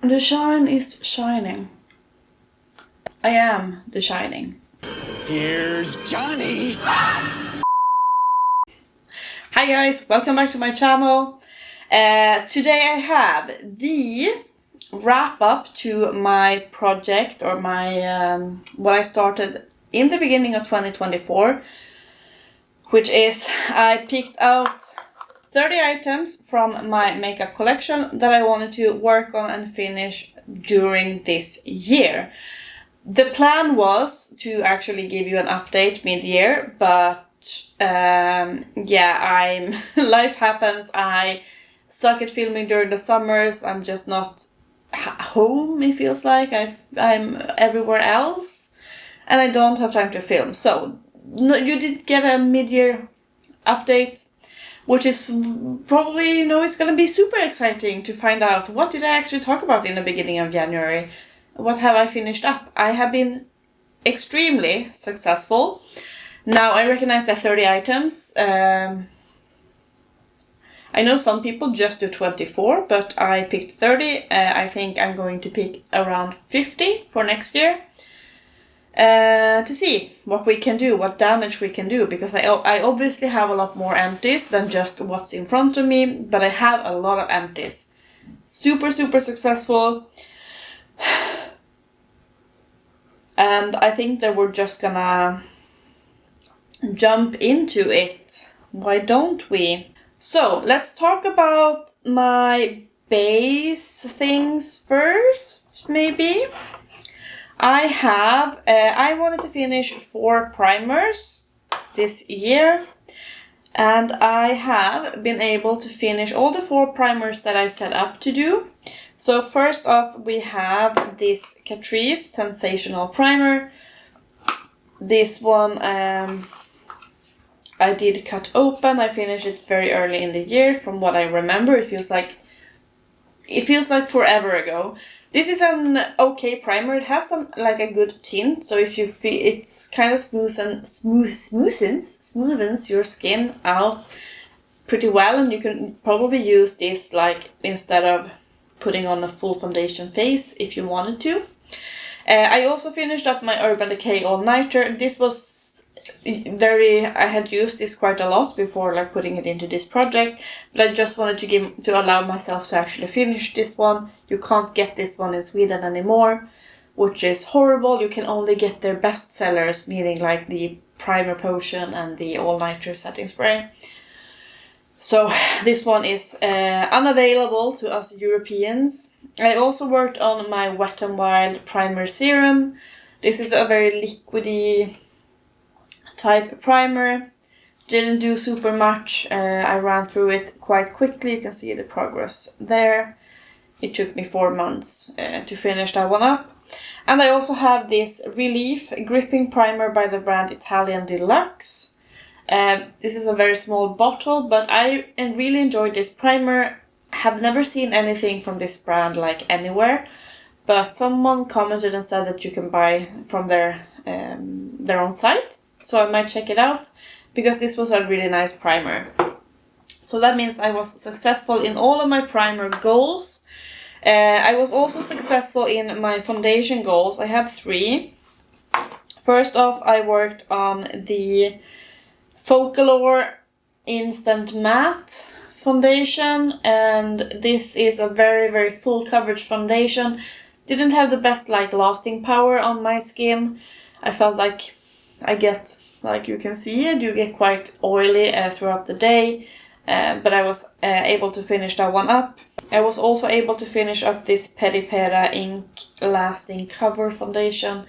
The shine is shining. I am the shining. Here's Johnny! Hi guys, welcome back to my channel. Today I have the wrap up to my project, or my what I started in the beginning of 2024, which is I picked out 30 items from my makeup collection that I wanted to work on and finish during this year. The plan was to actually give you an update mid-year, but yeah, life happens. I suck at filming during the summers. I'm just not home, it feels like. I'm everywhere else and I don't have time to film. So no, you did get a mid-year update, which is probably, it's going to be super exciting to find out what did I actually talk about in the beginning of January. What have I finished up? I have been extremely successful. Now I recognize that 30 items. I know some people just do 24, but I picked 30. I think I'm going to pick around 50 for next year. To see what we can do, what damage we can do, because I obviously have a lot more empties than just what's in front of me, but I have a lot of empties. Super successful. And I think that we're just gonna jump into it. Why don't we? So let's talk about my base things first, maybe. I wanted to finish 4 primers this year, and I have been able to finish all the 4 primers that I set up to do. So first off, we have this Catrice Tensational primer. This one I did cut open. I finished it very early in the year. From what I remember, it feels like forever ago. This is an okay primer. It has some a good tint, so if you feel it's kind of smoothens your skin out pretty well, and you can probably use this instead of putting on a full foundation face if you wanted to. I also finished up my Urban Decay all-nighter. This was I had used this quite a lot before putting it into this project, but I just wanted to allow myself to actually finish this one. You can't get this one in Sweden anymore, which is horrible. You can only get their best sellers, meaning the primer potion and the all-nighter setting spray. So this one is unavailable to us Europeans. I also worked on my Wet n Wild primer serum. This is a very liquidy type primer. Didn't do super much. I ran through it quite quickly. You can see the progress there. It took me 4 months to finish that one up. And I also have this Releaf gripping primer by the brand Italian Deluxe. This is a very small bottle, but I really enjoyed this primer. Have never seen anything from this brand anywhere, but someone commented and said that you can buy from their own site. So I might check it out, because this was a really nice primer. So that means I was successful in all of my primer goals. I was also successful in my foundation goals. I had 3. First off, I worked on the Focallure Instant Matte foundation, and this is a very full coverage foundation. Didn't have the best lasting power on my skin. I felt like I get, you can see it, you get quite oily throughout the day, but I was able to finish that one up. I was also able to finish up this Peripera Ink Lasting Cover Foundation.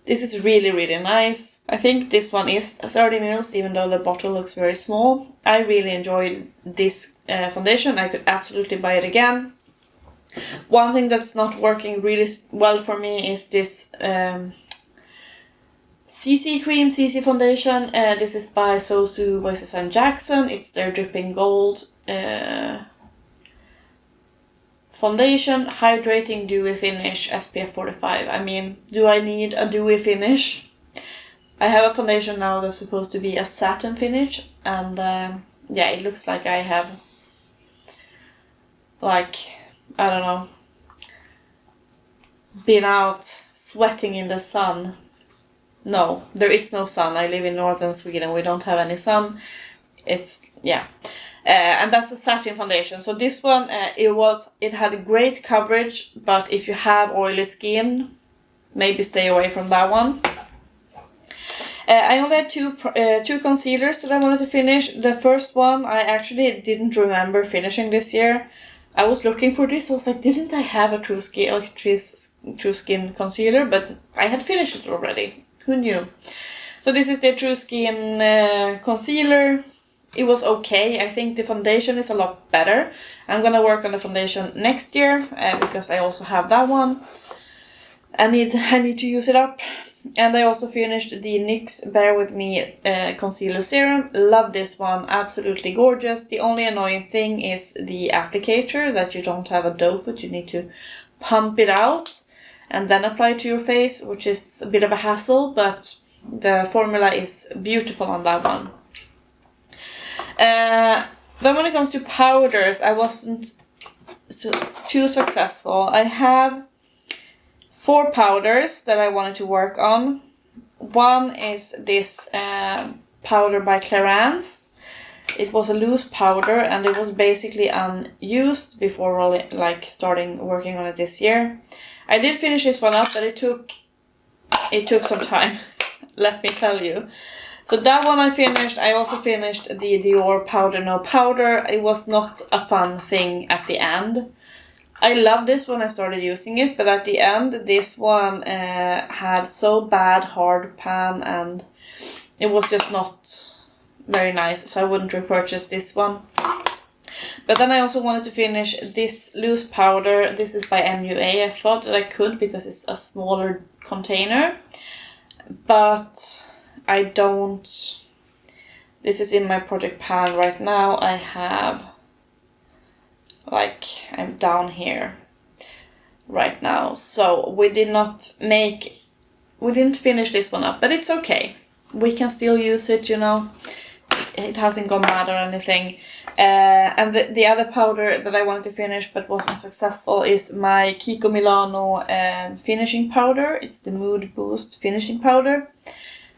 This is really nice. I think this one is 30 ml, even though the bottle looks very small. I really enjoyed this foundation. I could absolutely buy it again. One thing that's not working really well for me is this CC Cream CC Foundation. This is by SoSu by Suzanne Jackson. It's their Dripping Gold foundation, hydrating dewy finish, SPF 45. I mean, do I need a dewy finish? I have a foundation now that's supposed to be a satin finish, and yeah, it looks like I have I don't know, been out sweating in the sun. No, there is no sun. I live in northern Sweden. We don't have any sun. It's, yeah. And that's the satin foundation. So this one, it had great coverage, but if you have oily skin, maybe stay away from that one. I only had two concealers that I wanted to finish. The first one I actually didn't remember finishing this year. I was looking for this. I was like, didn't I have a True Skin concealer? But I had finished it already. Who knew? So this is the True Skin concealer. It was okay. I think the foundation is a lot better. I'm gonna work on the foundation next year because I also have that one. I need to use it up. And I also finished the NYX Bare With Me concealer serum. Love this one, absolutely gorgeous. The only annoying thing is the applicator, that you don't have a doe foot. You need to pump it out and then apply it to your face, which is a bit of a hassle, but the formula is beautiful on that one. Then when it comes to powders, I wasn't too successful. I have 4 powders that I wanted to work on. One is this powder by Clarins. It was a loose powder and it was basically unused before starting working on it this year. I did finish this one up, but it took some time, let me tell you. So that one I finished. I also finished the Dior Powder No Powder. It was not a fun thing at the end. I love this when I started using it, but at the end, this one had so bad hard pan and it was just not very nice, so I wouldn't repurchase this one. But then I also wanted to finish this loose powder. This is by MUA. I thought that I could because it's a smaller container, but I don't. This is in my project pan right now. I have, I'm down here right now. So we didn't finish this one up, but it's okay. We can still use it, you know. It hasn't gone bad or anything. And the other powder that I wanted to finish but wasn't successful is my Kiko Milano finishing powder. It's the Mood Boost finishing powder.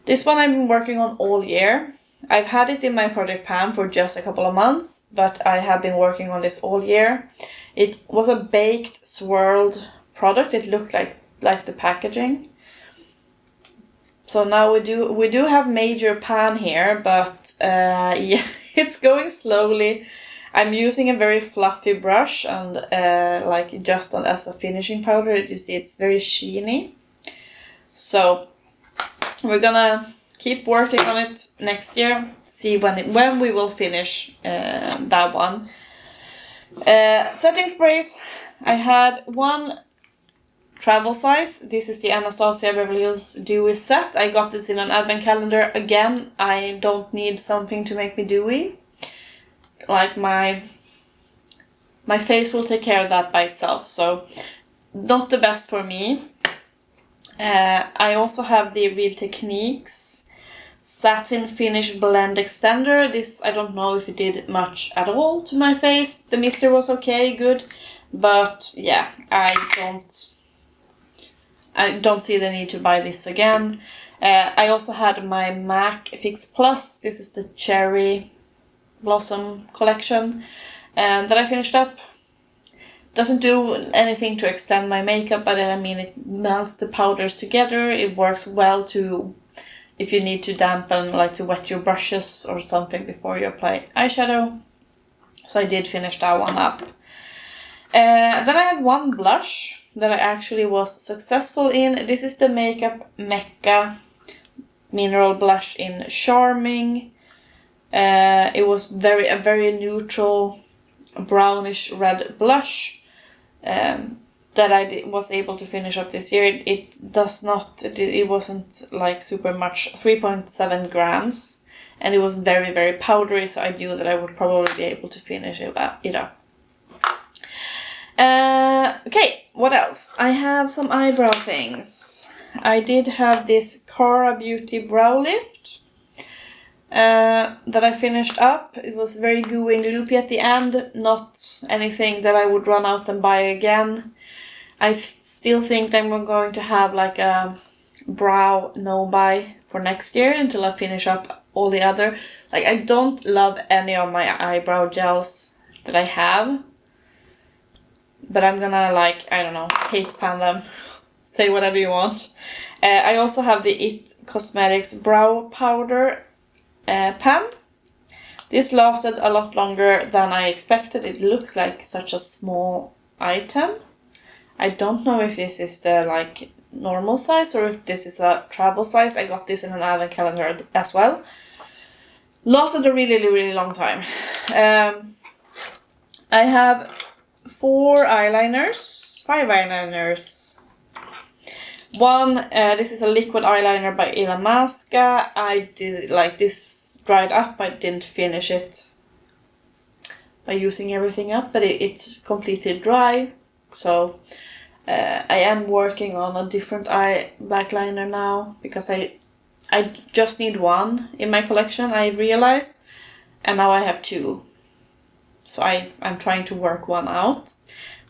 This one I've been working on all year. I've had it in my project pan for just a couple of months, but I have been working on this all year. It was a baked, swirled product. It looked like the packaging. So now we do have major pan here, but yeah, it's going slowly. I'm using a very fluffy brush and just as a finishing powder. You see, it's very sheeny. So we're gonna keep working on it next year. See when we will finish that one. Setting sprays. I had one travel size. This is the Anastasia Beverly Hills Dewy set. I got this in an advent calendar. Again, I don't need something to make me dewy. Like my face will take care of that by itself. So not the best for me. I also have the Real Techniques Satin Finish Blend Extender. This, I don't know if it did much at all to my face. The mister was okay, good. But yeah, I don't see the need to buy this again. I also had my MAC Fix Plus. This is the Cherry Blossom collection that I finished up. Doesn't do anything to extend my makeup, but I mean it melts the powders together. It works well to if you need to dampen, like to wet your brushes or something before you apply eyeshadow. So I did finish that one up. Then I had one blush that I actually was successful in. This is the Makeup Mekka Mineral Blush in Charming. It was a very neutral brownish red blush that I was able to finish up this year. It wasn't like super much, 3.7 grams, and it was very, very powdery, so I knew that I would probably be able to finish it up. Okay, what else? I have some eyebrow things. I did have this Cara Beauty Brow Lift that I finished up. It was very gooey and loopy at the end, not anything that I would run out and buy again. I still think that I'm going to have like a brow no-buy for next year until I finish up all the other. Like, I don't love any of my eyebrow gels that I have. But I'm gonna, like, I don't know, hate pan them. Say whatever you want. I also have the IT Cosmetics Brow Powder pan. This lasted a lot longer than I expected. It looks like such a small item. I don't know if this is the, like, normal size or if this is a travel size. I got this in an advent calendar as well. Lasted a really, really long time. I have 5 eyeliners. One, this is a liquid eyeliner by Illamasqua. I did, like, this dried up. I didn't finish it by using everything up, but it's completely dry. So I am working on a different eye black liner now because I just need one in my collection, I realized, and now I have 2. So I'm trying to work one out.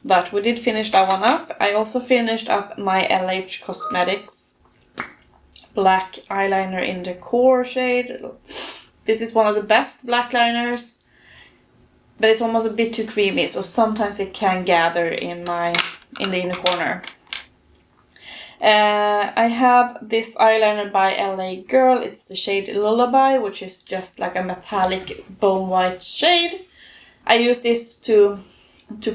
But we did finish that one up. I also finished up my LH Cosmetics black eyeliner in the core shade. This is one of the best black liners, but it's almost a bit too creamy, so sometimes it can gather in the inner corner. I have this eyeliner by L.A Girl. It's the shade Lullaby, which is just like a metallic bone white shade. I use this to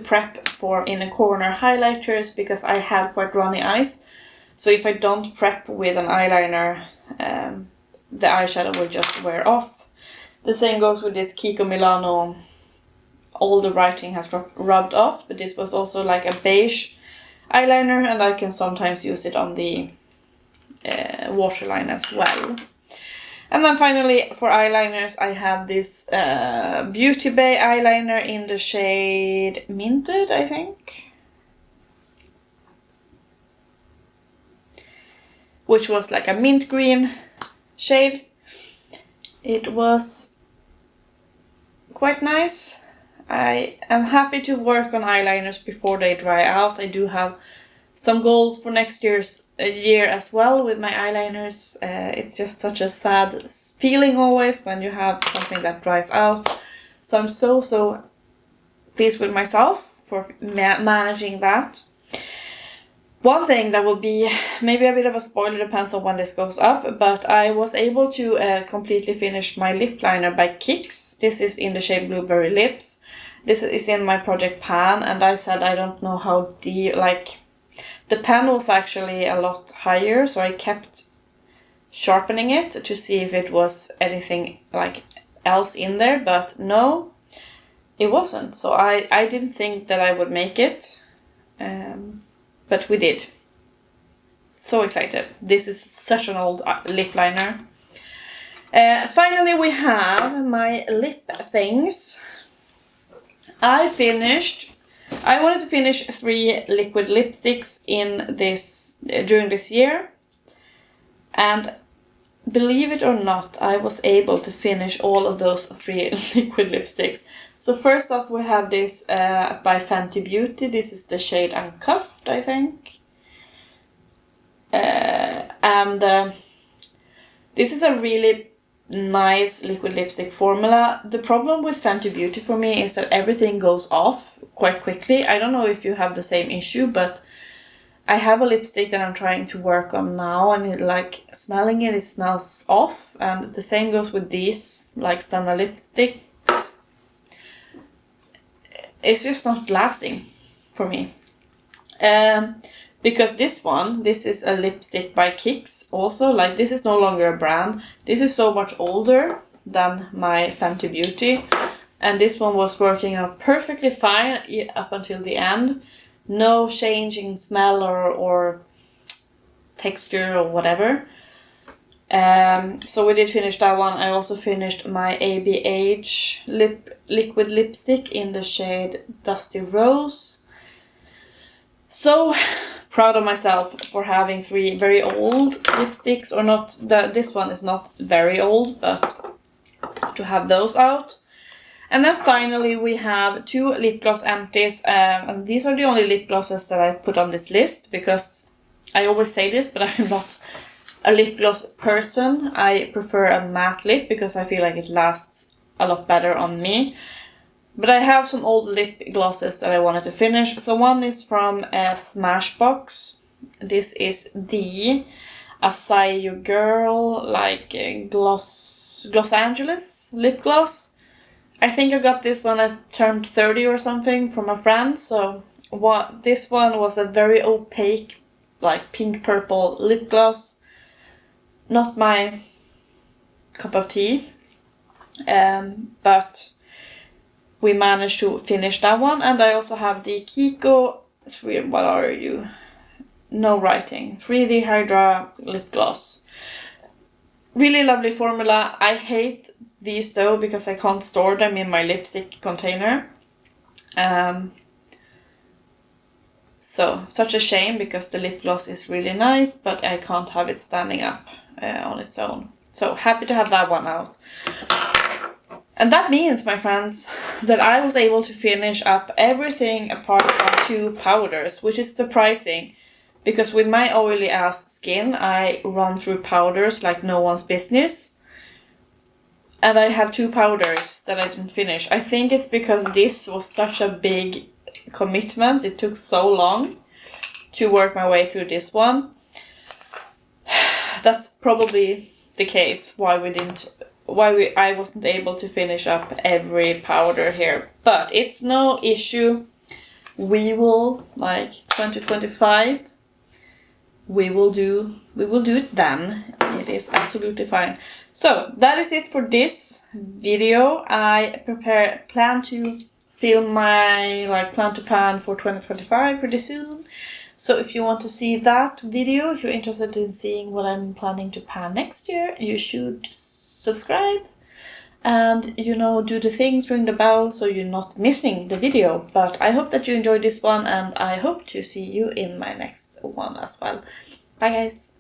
prep for inner corner highlighters because I have quite runny eyes. So if I don't prep with an eyeliner, the eyeshadow will just wear off. The same goes with this Kiko Milano. All the writing has rubbed off, but this was also like a beige eyeliner, and I can sometimes use it on the waterline as well. And then finally, for eyeliners, I have this Beauty Bay eyeliner in the shade Minted, I think. Which was like a mint green shade. It was quite nice. I am happy to work on eyeliners before they dry out. I do have some goals for next year as well with my eyeliners. It's just such a sad feeling always when you have something that dries out. So I'm so pleased with myself for managing that. One thing that will be maybe a bit of a spoiler, depends on when this goes up, but I was able to completely finish my lip liner by Kix. This is in the shade Blueberry Lips. This is in my project pan, and I said I don't know how deep, like, the pen was actually a lot higher, so I kept sharpening it to see if it was anything like else in there, but no, it wasn't. So I didn't think that I would make it, but we did. So excited. This is such an old lip liner. Finally, we have my lip things. I wanted to finish 3 liquid lipsticks in this during this year, and believe it or not, I was able to finish all of those 3 liquid lipsticks. So first off, we have this by Fenty Beauty. This is the shade Uncuffed, I think. This is a really nice liquid lipstick formula. The problem with Fenty Beauty for me is that everything goes off quite quickly. I don't know if you have the same issue, but I have a lipstick that I'm trying to work on now, and it, like, smelling it smells off. And the same goes with these, like, Stunna lipsticks. It's just not lasting for me. Because this is a lipstick by Kix also. Like, this is no longer a brand. This is so much older than my Fenty Beauty. And this one was working out perfectly fine up until the end. No change in smell or texture or whatever. So we did finish that one. I also finished my ABH liquid lipstick in the shade Dusty Rose. So proud of myself for having 3 very old lipsticks, or not, this one is not very old, but to have those out. And then finally we have 2 lip gloss empties, and these are the only lip glosses that I put on this list, because I always say this, but I'm not a lip gloss person. I prefer a matte lip because I feel like it lasts a lot better on me. But I have some old lip glosses that I wanted to finish. So one is from Smashbox. This is the LA Girl, like Los Angeles lip gloss. I think I got this when I turned 30 or something from a friend. So this one was a very opaque, like pink purple lip gloss. Not my cup of tea, but we managed to finish that one. And I also have the Kiko, what are you? No writing. 3D Hydra lip gloss. Really lovely formula. I hate these though because I can't store them in my lipstick container. So such a shame because the lip gloss is really nice, but I can't have it standing up on its own. So happy to have that one out. And that means, my friends, that I was able to finish up everything apart from 2 powders, which is surprising. Because with my oily ass skin, I run through powders like no one's business. And I have 2 powders that I didn't finish. I think it's because this was such a big commitment. It took so long to work my way through this one. That's probably the case why I wasn't able to finish up every powder here. But it's no issue. We will, like 2025, we will do it then. It is absolutely fine. So that is it for this video. I plan to film my plan to pan for 2025 pretty soon. So if you want to see that video, if you're interested in seeing what I'm planning to pan next year, you should subscribe and do the things, ring the bell so you're not missing the video. But I hope that you enjoyed this one, and I hope to see you in my next one as well. Bye guys.